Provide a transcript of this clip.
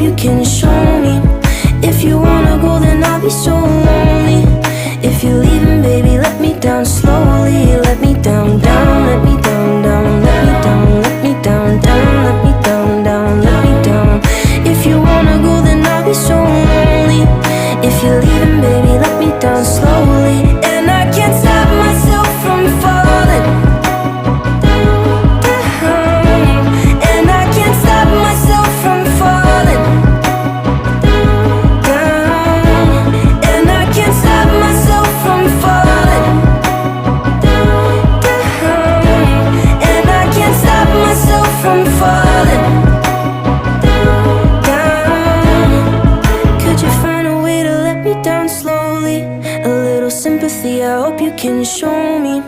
you can show me. If you wanna go, then I'll be so lonely. If you're leaving, baby, let me down slowly. Let me down, down, let me down, down, let me down, let me down, down, let me down, down, let me down. If you wanna go, then I'll be so lonely. If you're leaving, baby, let me down slowly. And I can't stop myself from falling down. And I can't stop myself from falling down. And I can't stop myself from falling down. And I can't stop myself from falling down. Could you find a way to let me down slowly? A little sympathy, I hope you can show me.